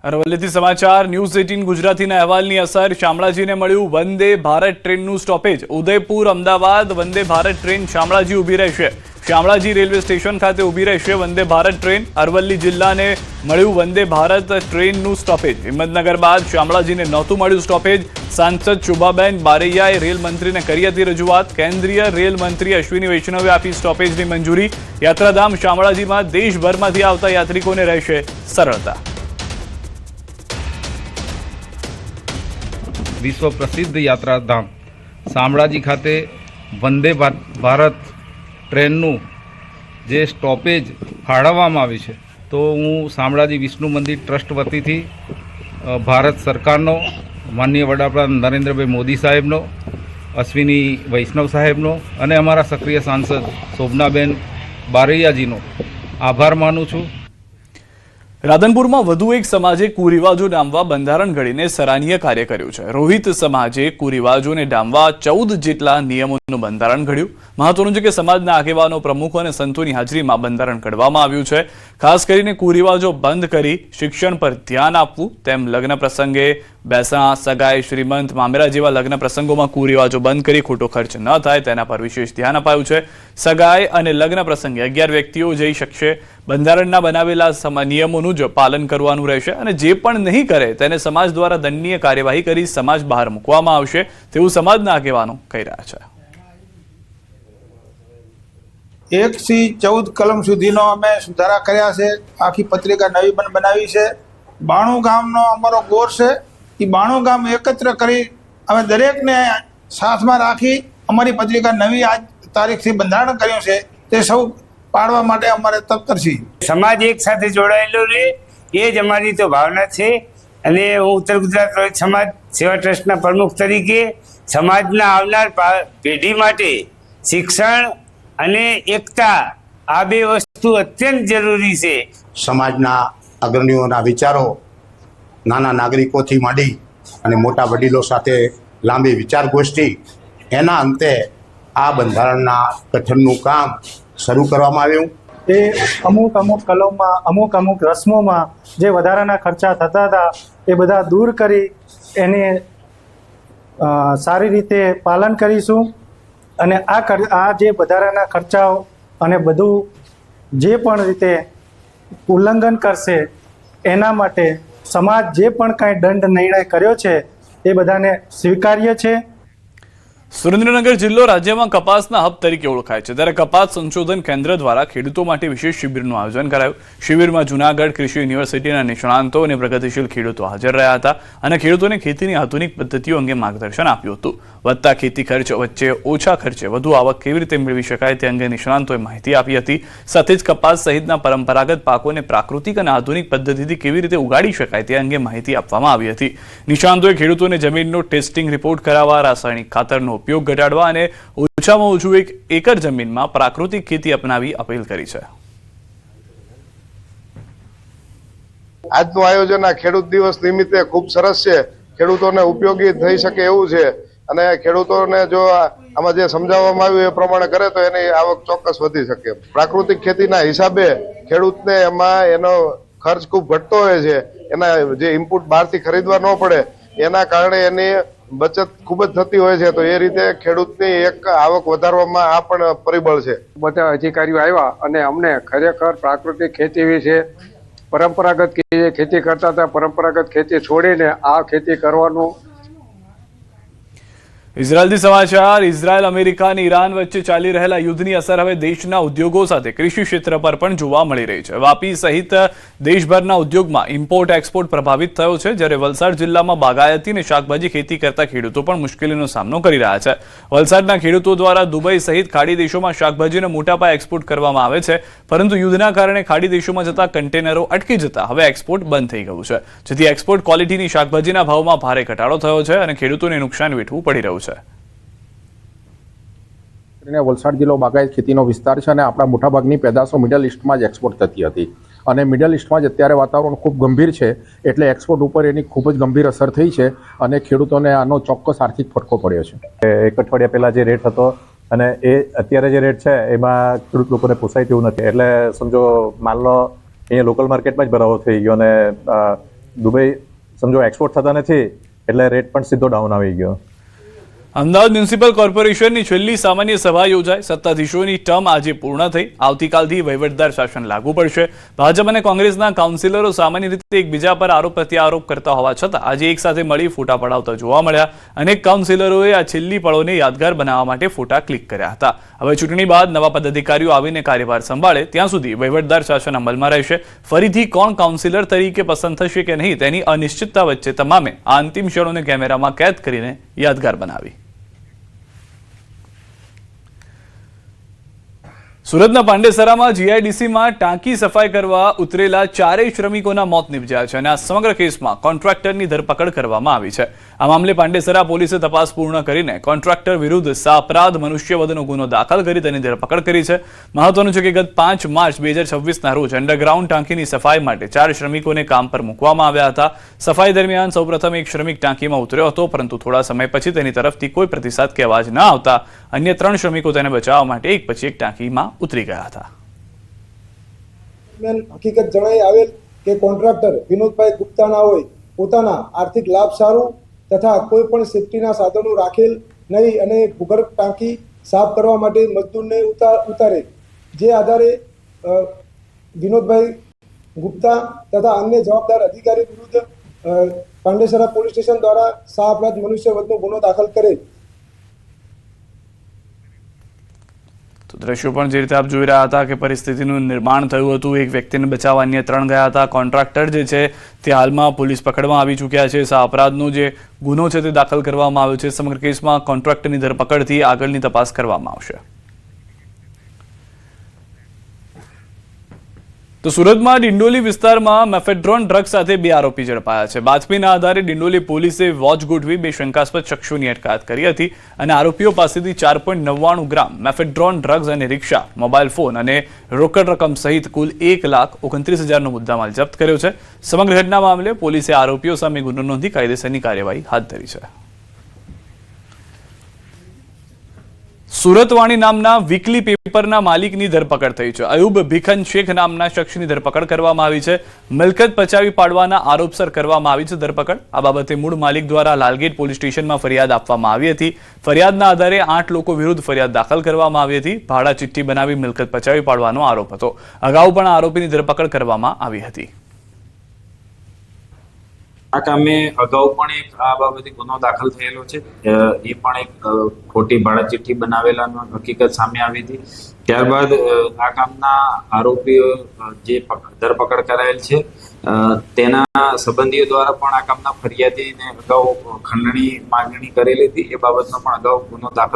અરવલ્લીથી સમાચાર ન્યૂઝ 18 ગુજરાતીના અહેવાલની અસર શામળાજીને મળ્યું વંદે ભારત ટ્રેનનું સ્ટોપેજ। ઉદયપુર અમદાવાદ વંદે ભારત ટ્રેન શામળાજી ઊભી રહેશે। શામળાજી રેલવે સ્ટેશન ખાતે ઊભી રહેશે વંદે ભારત ટ્રેન। અરવલ્લી જિલ્લાને મળ્યું વંદે ભારત ટ્રેનનું સ્ટોપેજ। હિંમતનગર બાદ શામળાજીને નહોતું મળ્યું સ્ટોપેજ। સાંસદ શુભાબેન બારૈયાએ રેલ મંત્રીને કરી હતી રજૂઆત। કેન્દ્રીય રેલ મંત્રી અશ્વિની વૈષ્ણવે આપી સ્ટોપેજની મંજૂરી। યાત્રાધામ શામળાજીમાં દેશભરમાંથી આવતા યાત્રિકોને રહેશે સરળતા। विश्व प्रसिद्ध यात्राधाम शामळाजी खाते वंदे भारत ट्रेनનું જે સ્ટોપેજ ફાળવવામાં આવી છે તો હું શામળાજી વિષ્ણુ મંદિર ટ્રસ્ટ વતીથી ભારત સરકારનો માનનીય વડાપ્રધાન નરેન્દ્રભાઈ મોદી સાહેબનો, અશ્વિની વૈષ્ણવ સાહેબનો અને અમારા સક્રિય સાંસદ શોભનાબેન બારૈયાજીનો આભાર માનું છું। રાધનપુરમાં વધુ એક સમાજે કુરિવાજો ડામવા બંધારણ ઘડીને સરાહનીય કાર્ય કર્યું છે। રોહિત સમાજે કુરિવાજોને ડામવા 14 જેટલા નિયમોનું બંધારણ ઘડ્યું। મહત્વનું છે કે સમાજના આગેવાનો, પ્રમુખો અને સંતોની હાજરીમાં બંધારણ ઘડવામાં આવ્યું છે। ખાસ કરીને કુરિવાજો બંધ કરી શિક્ષણ પર ધ્યાન આપવું, તેમ લગ્ન પ્રસંગે બેસણા, સગાઈ, શ્રીમંત, મામેરા જેવા લગ્ન પ્રસંગોમાં કુરિવાજો બંધ કરી ખોટો ખર્ચ ન થાય તેના પર વિશેષ ધ્યાન અપાયું છે। સગાઈ અને લગ્ન પ્રસંગે 11 વ્યક્તિઓ જઈ શકશે। બંધારણના બનાવેલા નિયમોનું જ પાલન કરવાનું રહેશે અને જે પણ નહીં કરે તેને સમાજ દ્વારા દંડનીય કાર્યવાહી કરી સમાજ બહાર મૂકવામાં આવશે તેવું સમાજના આગેવાનો કહી રહ્યા છે। 1 થી 14 કલમ સુધીનો અમે સુધારા કર્યા છે। આખી પત્રિકા નવી બનાવી છે। 92 ગામનો અમારો ગોર છે। એ 92 ગામ એકત્ર કરી અમે દરેકને સાથમાં રાખી અમારી પત્રિકા નવી આજ તારીખથી બંધારણ કર્યું છે તે સૌ પાડવા માટે અમારે તત્પર છીએ। સમાજ એક સાથે જોડાયેલો રહે એ જ અમારી તો ભાવના છે અને હું ઉત્તર ગુજરાત રોહિત સમાજ સેવા ટ્રસ્ટના પ્રમુખ તરીકે સમાજના આવનાર પેઢી માટે શિક્ષણ અને એકતા આ બે વસ્તુ અત્યંત જરૂરી છે। સમાજના અગ્રણીઓના વિચારો નાના નાગરિકોથી માંડી અને મોટા વડીલો સાથે લાંબી વિચાર ગોષ્ઠી એના અંતે આ બંધારણના ગઠનનું કામ શરૂ કરવામાં આવ્યું। એ અમુક કલમમાં અમુક રસ્મોમાં જે વધારાના ખર્ચા થતા હતા એ બધા દૂર કરી એને સારી રીતે પાલન કરીશું અને આ જે વધારાના ખર્ચાઓ અને બધું જે પણ રીતે ઉલ્લંઘન કરશે એના માટે સમાજ જે પણ કાંઈ દંડ નિર્ણય કર્યો છે એ બધાને સ્વીકાર્ય છે। સુરેન્દ્રનગર જિલ્લો રાજ્યમાં કપાસના હબ તરીકે ઓળખાય છે, ત્યારે કપાસ સંશોધન કેન્દ્ર દ્વારા ખેડૂતો માટે વિશેષ શિબિરનું આયોજન કરાયું। શિબિરમાં જુનાગઢ કૃષિ યુનિવર્સિટીના નિષ્ણાંતો અને પ્રગતિશીલ ખેડૂતો હાજર રહ્યા હતા અને ખેડૂતોને ખેતીની આધુનિક પદ્ધતિઓ અંગે માર્ગદર્શન આપ્યું હતું। વધતા ખેતી ખર્ચ વચ્ચે ઓછા ખર્ચે વધુ આવક કેવી રીતે મેળવી શકાય તે અંગે નિષ્ણાંતોએ માહિતી આપી હતી। સાથે જ કપાસ સહિતના પરંપરાગત પાકોને પ્રાકૃતિક અને આધુનિક પદ્ધતિથી કેવી રીતે ઉગાડી શકાય તે અંગે માહિતી આપવામાં આવી હતી। નિષ્ણાંતોએ ખેડૂતોને જમીનનો ટેસ્ટિંગ રિપોર્ટ કરાવવા, રાસાયણિક ખાતરનો ઉપયોગ ઘટાડવા અને ઓછામાં ઓછું 1 એકર જમીનમાં પ્રાકૃતિક ખેતી અપનાવી અપીલ કરી છે। આજનું આયોજન આ ખેડૂત દિવસ નિમિત્તે ખૂબ સરસ છે, ખેડૂતોને ઉપયોગી થઈ શકે એવું છે અને ખેડૂતોને જો આમાં જે સમજાવવામાં આવ્યું એ પ્રમાણે કરે તો એની આવક ચોક્કસ વધી શકે। પ્રાકૃતિક ખેતીના હિસાબે ખેડૂતને એમાં એનો ખર્ચ ખૂબ ઘટતો હોય છે, એના જે ઇનપુટ બહારથી ખરીદવા ન પડે એના કારણે એની બચત ખૂબ જ થતી હોય છે, તો એ રીતે ખેડૂતની એક આવક વધારવામાં આ પણ પરિબળ છે। બધા અધિકારીઓ આવ્યા અને અમને ખરેખર પ્રાકૃતિક ખેતી વિશે, પરંપરાગત ખેતી કરતા હતા પરંપરાગત ખેતી છોડીને આ ખેતી કરવાનું। ઇઝરાયલથી સમાચાર। ઇઝરાયલ, અમેરિકા અને ઈરાન વચ્ચે ચાલી રહેલા યુદ્ધની અસર હવે દેશના ઉદ્યોગો સાથે કૃષિ ક્ષેત્ર પર પણ જોવા મળી રહી છે। વાપી સહિત દેશભરના ઉદ્યોગમાં ઇમ્પોર્ટ એક્સપોર્ટ પ્રભાવિત થયો છે, જ્યારે વલસાડ જિલ્લામાં બાગાયતી અને શાકભાજી ખેતી કરતા ખેડૂતો પણ મુશ્કેલીનો સામનો કરી રહ્યા છે। વલસાડના ખેડૂતો દ્વારા દુબઈ સહિત ખાડી દેશોમાં શાકભાજીનો મોટા પાયે એક્સપોર્ટ કરવામાં આવે છે, પરંતુ યુદ્ધના કારણે ખાડી દેશોમાં જતા કન્ટેનરો અટકી જતા હવે એક્સપોર્ટ બંધ થઈ ગયું છે, જેથી એક્સપોર્ટ ક્વોલિટીની શાકભાજીના ભાવમાં ભારે ઘટાડો થયો છે અને ખેડૂતોને નુકસાન વેઠવું પડી રહ્યું છે। વલસાડ જિલ્લો બાગાયત ખેતીનો વિસ્તાર છે અને આપણા મોટાભાગની પેદાશો મિડલ ઇસ્ટમાં જ એક્સપોર્ટ થતી હતી અને મિડલ ઇસ્ટમાં જ અત્યારે વાતાવરણ ખૂબ ગંભીર છે એટલે એક્સપોર્ટ ઉપર એની ખૂબ જ ગંભીર અસર થઈ છે અને ખેડૂતોને આનો ચોક્કસ આર્થિક ફટકો પડ્યો છે। 1 અઠવાડિયા પહેલા જે રેટ હતો અને એ અત્યારે જે રેટ છે એમાં ખેડૂત લોકોને પોસાય તેવું નથી, એટલે સમજો માલનો અહીંયા લોકલ માર્કેટમાં જ ભરાવો થઈ ગયો અને દુબઈ સમજો એક્સપોર્ટ થતા નથી એટલે રેટ પણ સીધો ડાઉન આવી ગયો. અમદાવાદ મ્યુનિસિપલ કોર્પોરેશનની છેલ્લી સામાન્ય સભા યોજાઈ. સત્તાધીશોની ટર્મ આજે પૂર્ણ થઈ. આવતીકાલથી વહીવટદાર શાસન લાગુ પડશે. ભાજપ અને કોંગ્રેસના કાઉન્સિલરો સામાન્ય રીતે એકબીજા પર આરોપ પ્રત્યારોપ કરતા હોવા છતાં આજે એક સાથે મળી ફોટા પડાવતા જોવા મળ્યા. અનેક કાઉન્સિલરોએ આ છેલ્લી પળોને યાદગાર બનાવવા માટે ફોટા ક્લિક કર્યા હતા. હવે ચૂંટણી બાદ નવા પદાધિકારીઓ આવીને કાર્યભાર સંભાળે ત્યાં સુધી વહીવટદાર શાસન અમલમાં રહેશે. ફરીથી કોણ કાઉન્સિલર તરીકે પસંદ થશે કે નહીં તેની અનિશ્ચિતતા વચ્ચે તમામે આ અંતિમ ક્ષણોને કેમેરામાં કેદ કરીને યાદગાર બનાવી. સુરતના પાંડેસરામાં જીઆઈડીસીમાં ટાંકી સફાઈ કરવા ઉતરેલા 4 શ્રમિકોના મોત નિપજ્યા છે અને આ સમગ્ર કેસમાં કોન્ટ્રાક્ટરની ધરપકડ કરવામાં આવી છે. આ મામલે પાંડેસરા પોલીસે તપાસ પૂર્ણ કરીને કોન્ટ્રાક્ટર વિરુદ્ધ સાપરાધ મનુષ્યવધનો ગુનો દાખલ કરી તેની ધરપકડ કરી છે. મહત્વનું છે કે ગત 5 માર્ચ 2026ના રોજ અંડરગ્રાઉન્ડ ટાંકીની સફાઈ માટે 4 શ્રમિકોને કામ પર મૂકવામાં આવ્યા હતા. સફાઈ દરમિયાન સૌપ્રથમ એક શ્રમિક ટાંકીમાં ઉતર્યો હતો, પરંતુ થોડા સમય પછી તેની તરફથી કોઈ પ્રતિસાદ કે અવાજ ન આવતા અન્ય 3 શ્રમિકો તેને બચાવવા માટે એક પછી એક ટાંકીમાં ઉતરી ગયા હતા. હકીકત જણાઈ આવેલ કે કોન્ટ્રાક્ટર વિનોદભાઈ ગુપ્તાના હોય પોતાના આર્થિક લાભ સારું તથા કોઈ પણ સેફટીના સાધનો રાખેલ નહીં અને ભૂગર્ભ ટાંકી સાફ કરવા માટે મજદૂરને ઉતારે. જે આધારે વિનોદભાઈ ગુપ્તા તથા અન્ય જવાબદાર અધિકારી વિરુદ્ધ પાંડેસરા પોલીસ સ્ટેશન દ્વારા સાપરાધ મનુષ્યવધનો ગુનો દાખલ કરેલ. તો દ્રશ્યો પણ જે રીતે આપ જોઈ રહ્યા હતા કે પરિસ્થિતિનું નિર્માણ થયું હતું. એક વ્યક્તિને બચાવવા અન્ય 3 ગયા હતા. કોન્ટ્રાક્ટર જે છે તે હાલમાં પોલીસ પકડમાં આવી ચૂક્યા છે. અપરાધનો જે ગુનો છે તે દાખલ કરવામાં આવ્યો છે. સમગ્ર કેસમાં કોન્ટ્રાક્ટરની ધરપકડથી આગળની તપાસ કરવામાં આવશે. તો સુરતમાં ડિંડોલી વિસ્તારમાં મેફેડ્રોન ડ્રગ સાથે 2 આરોપી ઝડપાયા છે. બાતમીના આધારે ડિંડોલી પોલીસે વોચ ગોઠવી 2 શંકાસ્પદ શખ્સોની અટકાયત કરી હતી અને આરોપીઓ પાસેથી 4.99 ગ્રામ મેફેડ્રોન ડ્રગ્સ અને રિક્ષા, મોબાઈલ ફોન અને રોકડ રકમ સહિત કુલ 1,29,000નો મુદ્દામાલ જપ્ત કર્યો છે. સમગ્ર ઘટના મામલે પોલીસે આરોપીઓ સામે ગુનો નોંધી કાયદેસરની કાર્યવાહી હાથ ધરી છે. સુરતવાણી નામના વીકલી પેપરના માલિકની ધરપકડ થઈ છે. અયુબ ભીખન શેખ નામના શખ્સની ધરપકડ કરવામાં આવી છે. મિલકત પચાવી પાડવાના આરોપસર કરવામાં આવી છે ધરપકડ. આ બાબતે મૂળ માલિક દ્વારા લાલગેટ પોલીસ સ્ટેશનમાં ફરિયાદ આપવામાં આવી હતી. ફરિયાદના આધારે 8 લોકો વિરુદ્ધ ફરિયાદ દાખલ કરવામાં આવી હતી. ભાડા ચિઠ્ઠી બનાવી મિલકત પચાવી પાડવાનો આરોપ હતો. અગાઉ પણ આરોપીની ધરપકડ કરવામાં આવી હતી. આ કામે અગાઉ પણ એક આ બાબતે ગુનો દાખલ થયેલો છે. એ પણ એક ખોટી ભાડા ચિઠ્ઠી બનાવેલાનો હકીકત સામે આવી હતી. ત્યારબાદ આ કામના આરોપીઓ જે ધરપકડ કરાયેલ છે તેના સંબંધીઓ દ્વારા પણ આ કામના ફરિયાદીને અગાઉ ખંડણી માંગણી કરેલી હતી. એ બાબતનો પણ અગાઉ ગુનો દાખલ